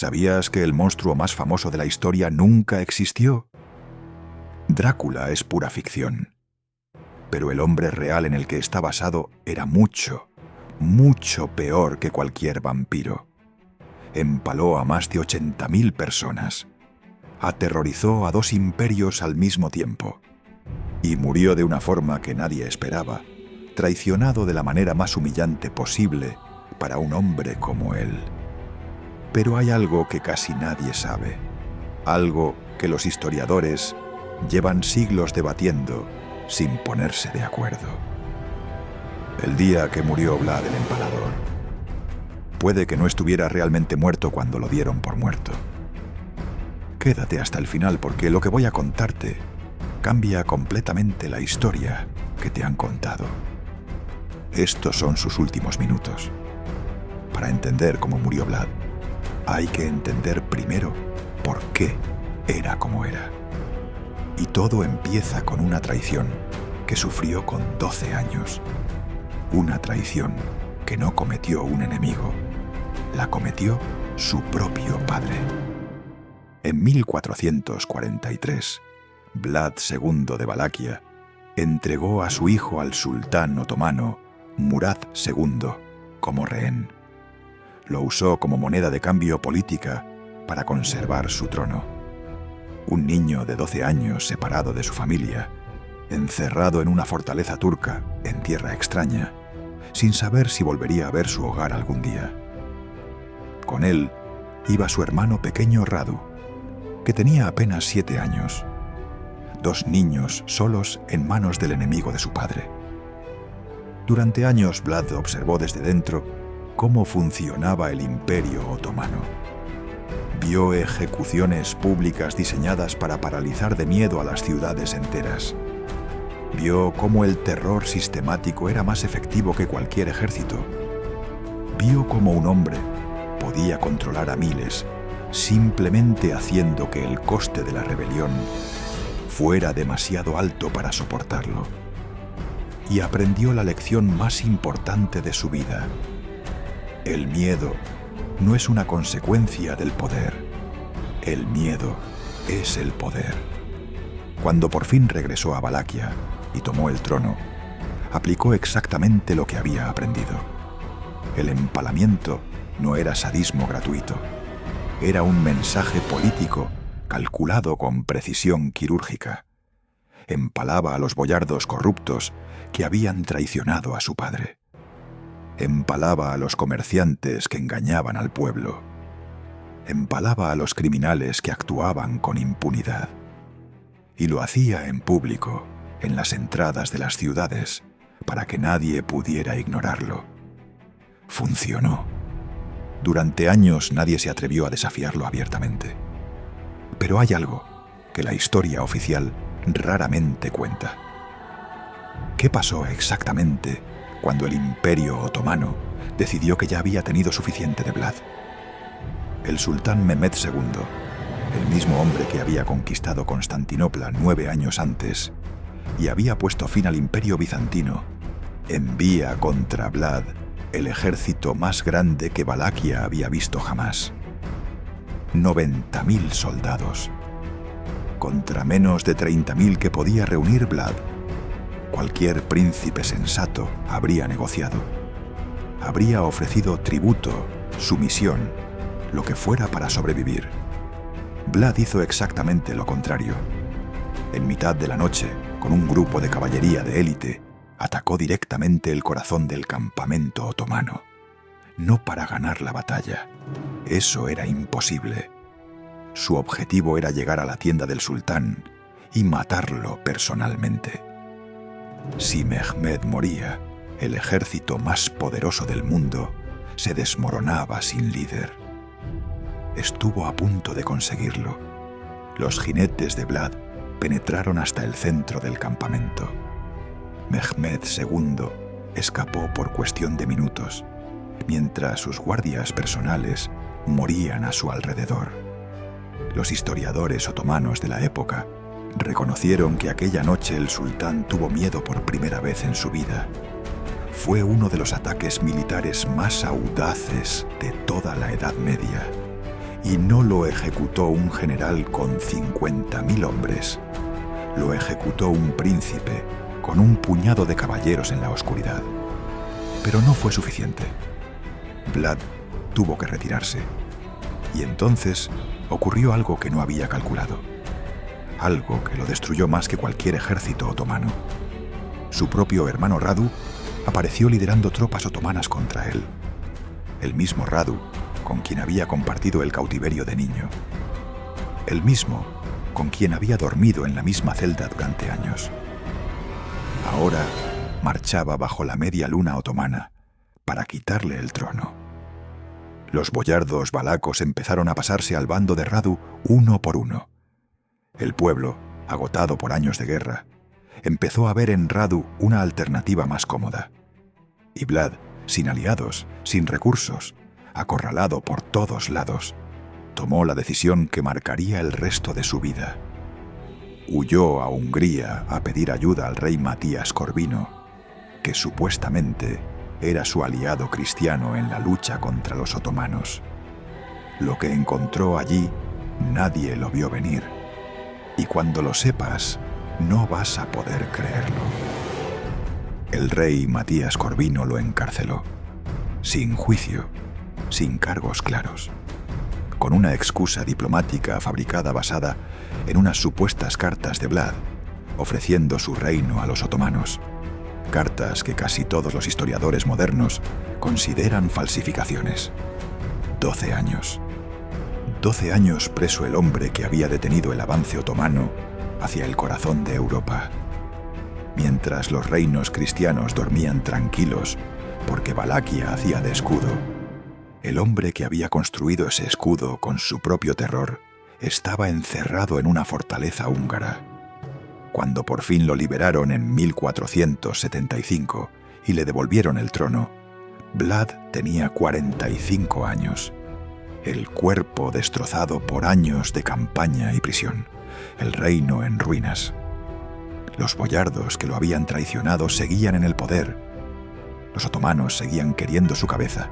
¿Sabías que el monstruo más famoso de la historia nunca existió? Drácula es pura ficción. Pero el hombre real en el que está basado era mucho, mucho peor que cualquier vampiro. Empaló a más de 80.000 personas. Aterrorizó a 2 imperios al mismo tiempo. Y murió de una forma que nadie esperaba, traicionado de la manera más humillante posible para un hombre como él. Pero hay algo que casi nadie sabe, algo que los historiadores llevan siglos debatiendo sin ponerse de acuerdo. El día que murió Vlad el Empalador. Puede que no estuviera realmente muerto cuando lo dieron por muerto. Quédate hasta el final porque lo que voy a contarte cambia completamente la historia que te han contado. Estos son sus últimos minutos. Para entender cómo murió Vlad, hay que entender primero por qué era como era. Y todo empieza con una traición que sufrió con 12 años. Una traición que no cometió un enemigo, la cometió su propio padre. En 1443, Vlad II de Valaquia entregó a su hijo al sultán otomano Murad II como rehén. Lo usó como moneda de cambio política para conservar su trono. Un niño de 12 años separado de su familia, encerrado en una fortaleza turca en tierra extraña, sin saber si volvería a ver su hogar algún día. Con él iba su hermano pequeño Radu, que tenía apenas 7 años. 2 niños solos en manos del enemigo de su padre. Durante años Vlad observó desde dentro cómo funcionaba el Imperio Otomano. Vio ejecuciones públicas diseñadas para paralizar de miedo a las ciudades enteras. Vio cómo el terror sistemático era más efectivo que cualquier ejército. Vio cómo un hombre podía controlar a miles simplemente haciendo que el coste de la rebelión fuera demasiado alto para soportarlo. Y aprendió la lección más importante de su vida. El miedo no es una consecuencia del poder. El miedo es el poder. Cuando por fin regresó a Valaquia y tomó el trono, aplicó exactamente lo que había aprendido. El empalamiento no era sadismo gratuito. Era un mensaje político calculado con precisión quirúrgica. Empalaba a los boyardos corruptos que habían traicionado a su padre. Empalaba a los comerciantes que engañaban al pueblo. Empalaba a los criminales que actuaban con impunidad. Y lo hacía en público, en las entradas de las ciudades, para que nadie pudiera ignorarlo. Funcionó. Durante años nadie se atrevió a desafiarlo abiertamente. Pero hay algo que la historia oficial raramente cuenta. ¿Qué pasó exactamente cuando el Imperio Otomano decidió que ya había tenido suficiente de Vlad? El sultán Mehmed II, el mismo hombre que había conquistado Constantinopla 9 años antes y había puesto fin al Imperio Bizantino, envía contra Vlad el ejército más grande que Valaquia había visto jamás. 90.000 soldados. Contra menos de 30.000 que podía reunir Vlad. Cualquier príncipe sensato habría negociado. Habría ofrecido tributo, sumisión, lo que fuera para sobrevivir. Vlad hizo exactamente lo contrario. En mitad de la noche, con un grupo de caballería de élite, atacó directamente el corazón del campamento otomano. No para ganar la batalla. Eso era imposible. Su objetivo era llegar a la tienda del sultán y matarlo personalmente. Si Mehmed moría, el ejército más poderoso del mundo se desmoronaba sin líder. Estuvo a punto de conseguirlo. Los jinetes de Vlad penetraron hasta el centro del campamento. Mehmed II escapó por cuestión de minutos, mientras sus guardias personales morían a su alrededor. Los historiadores otomanos de la época reconocieron que aquella noche el sultán tuvo miedo por primera vez en su vida. Fue uno de los ataques militares más audaces de toda la Edad Media Y no lo ejecutó un general con 50.000 hombres. Lo ejecutó un príncipe con un puñado de caballeros en la oscuridad. Pero no fue suficiente. Vlad tuvo que retirarse. Y entonces ocurrió algo que no había calculado. Algo que lo destruyó más que cualquier ejército otomano. Su propio hermano Radu apareció liderando tropas otomanas contra él. El mismo Radu con quien había compartido el cautiverio de niño. El mismo con quien había dormido en la misma celda durante años. Ahora marchaba bajo la media luna otomana para quitarle el trono. Los boyardos valacos empezaron a pasarse al bando de Radu uno por uno. El pueblo, agotado por años de guerra, empezó a ver en Radu una alternativa más cómoda. Y Vlad, sin aliados, sin recursos, acorralado por todos lados, tomó la decisión que marcaría el resto de su vida. Huyó a Hungría a pedir ayuda al rey Matías Corvino, que supuestamente era su aliado cristiano en la lucha contra los otomanos. Lo que encontró allí, nadie lo vio venir. Y cuando lo sepas, no vas a poder creerlo. El rey Matías Corvino lo encarceló, sin juicio, sin cargos claros, con una excusa diplomática fabricada basada en unas supuestas cartas de Vlad, ofreciendo su reino a los otomanos. Cartas que casi todos los historiadores modernos consideran falsificaciones. 12 años. 12 años preso el hombre que había detenido el avance otomano hacia el corazón de Europa. Mientras los reinos cristianos dormían tranquilos porque Valaquia hacía de escudo, el hombre que había construido ese escudo con su propio terror estaba encerrado en una fortaleza húngara. Cuando por fin lo liberaron en 1475 y le devolvieron el trono, Vlad tenía 45 años. El cuerpo destrozado por años de campaña y prisión, el reino en ruinas. Los boyardos que lo habían traicionado seguían en el poder. Los otomanos seguían queriendo su cabeza.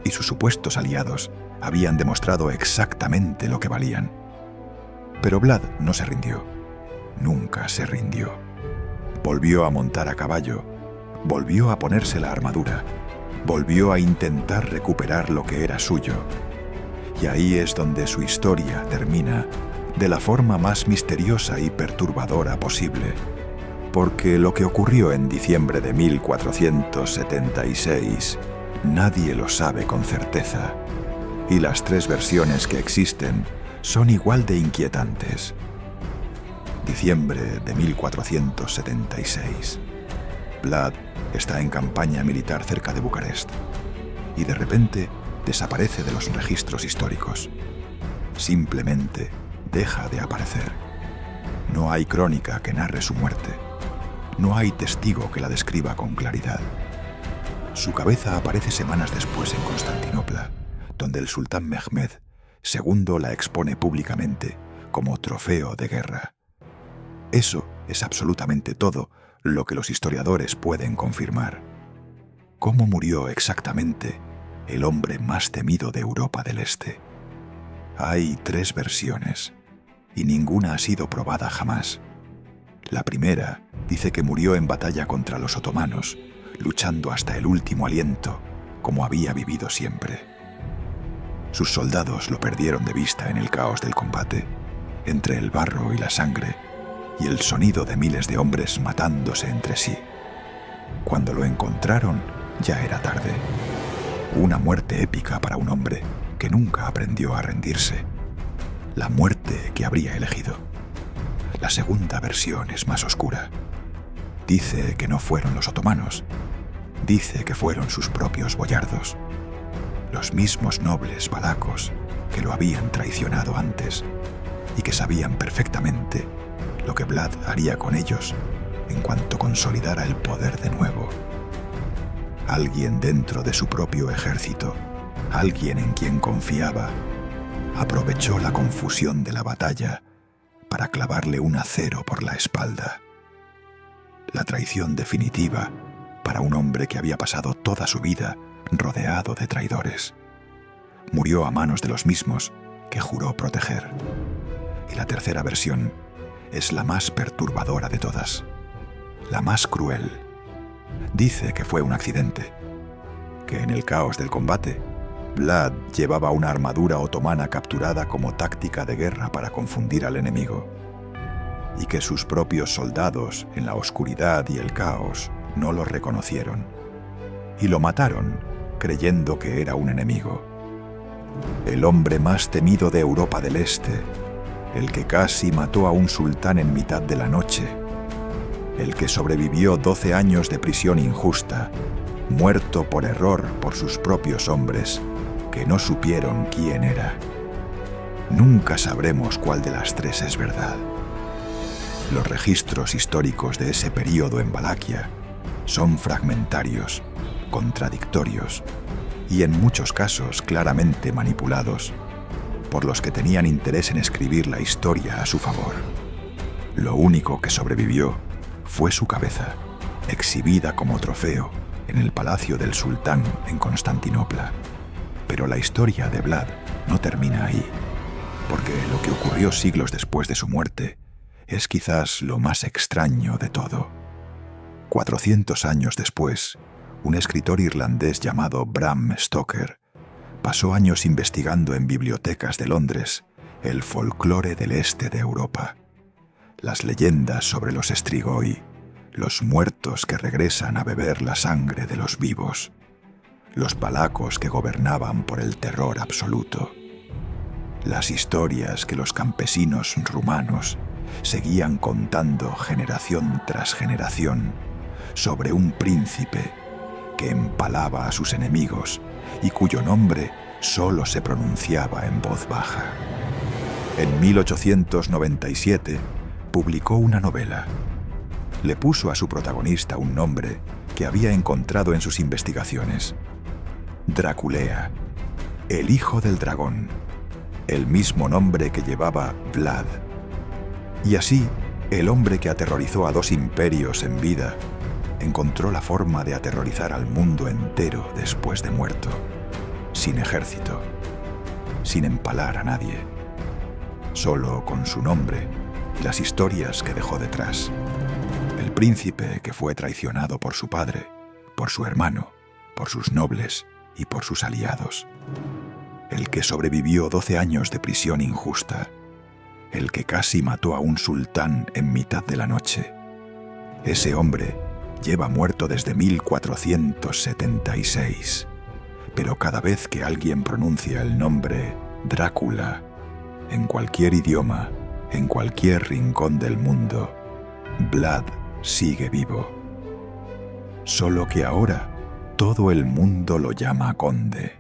Y sus supuestos aliados habían demostrado exactamente lo que valían. Pero Vlad no se rindió. Nunca se rindió. Volvió a montar a caballo. Volvió a ponerse la armadura. Volvió a intentar recuperar lo que era suyo. Y ahí es donde su historia termina de la forma más misteriosa y perturbadora posible. Porque lo que ocurrió en diciembre de 1476, nadie lo sabe con certeza. Y las tres versiones que existen son igual de inquietantes. Diciembre de 1476. Vlad está en campaña militar cerca de Bucarest y de repente desaparece de los registros históricos. Simplemente deja de aparecer. No hay crónica que narre su muerte. No hay testigo que la describa con claridad. Su cabeza aparece semanas después en Constantinopla, donde el sultán Mehmed II la expone públicamente como trofeo de guerra. Eso es absolutamente todo lo que los historiadores pueden confirmar. ¿Cómo murió exactamente el hombre más temido de Europa del Este? Hay tres versiones, y ninguna ha sido probada jamás. La primera dice que murió en batalla contra los otomanos, luchando hasta el último aliento, como había vivido siempre. Sus soldados lo perdieron de vista en el caos del combate, entre el barro y la sangre, y el sonido de miles de hombres matándose entre sí. Cuando lo encontraron, ya era tarde. Una muerte épica para un hombre que nunca aprendió a rendirse. La muerte que habría elegido. La segunda versión es más oscura. Dice que no fueron los otomanos. Dice que fueron sus propios boyardos. Los mismos nobles valacos que lo habían traicionado antes y que sabían perfectamente lo que Vlad haría con ellos en cuanto consolidara el poder de nuevo. Alguien dentro de su propio ejército, alguien en quien confiaba, aprovechó la confusión de la batalla para clavarle un acero por la espalda. La traición definitiva para un hombre que había pasado toda su vida rodeado de traidores. murió a manos de los mismos que juró proteger. Y la tercera versión es la más perturbadora de todas, la más cruel. Dice que fue un accidente, que en el caos del combate, Vlad llevaba una armadura otomana capturada como táctica de guerra para confundir al enemigo, y que sus propios soldados, en la oscuridad y el caos, no lo reconocieron, y lo mataron creyendo que era un enemigo. El hombre más temido de Europa del Este, el que casi mató a un sultán en mitad de la noche, el que sobrevivió 12 años de prisión injusta, muerto por error por sus propios hombres, que no supieron quién era. Nunca sabremos cuál de las tres es verdad. Los registros históricos de ese período en Valaquia son fragmentarios, contradictorios y en muchos casos claramente manipulados por los que tenían interés en escribir la historia a su favor. Lo único que sobrevivió fue su cabeza, exhibida como trofeo en el palacio del sultán en Constantinopla. Pero la historia de Vlad no termina ahí, porque lo que ocurrió siglos después de su muerte es quizás lo más extraño de todo. 400 años después, un escritor irlandés llamado Bram Stoker pasó años investigando en bibliotecas de Londres el folclore del este de Europa, las leyendas sobre los Strigoi, los muertos que regresan a beber la sangre de los vivos, los palacos que gobernaban por el terror absoluto, las historias que los campesinos rumanos seguían contando generación tras generación sobre un príncipe que empalaba a sus enemigos y cuyo nombre solo se pronunciaba en voz baja. En 1897 publicó una novela. Le puso a su protagonista un nombre que había encontrado en sus investigaciones: Draculea, el hijo del dragón, el mismo nombre que llevaba Vlad. Y así, el hombre que aterrorizó a 2 imperios en vida encontró la forma de aterrorizar al mundo entero después de muerto, sin ejército, sin empalar a nadie, solo con su nombre y las historias que dejó detrás. El príncipe que fue traicionado por su padre, por su hermano, por sus nobles y por sus aliados. El que sobrevivió 12 años de prisión injusta. El que casi mató a un sultán en mitad de la noche. Ese hombre lleva muerto desde 1476. Pero cada vez que alguien pronuncia el nombre Drácula, en cualquier idioma, en cualquier rincón del mundo, Vlad sigue vivo. Solo que ahora todo el mundo lo llama conde.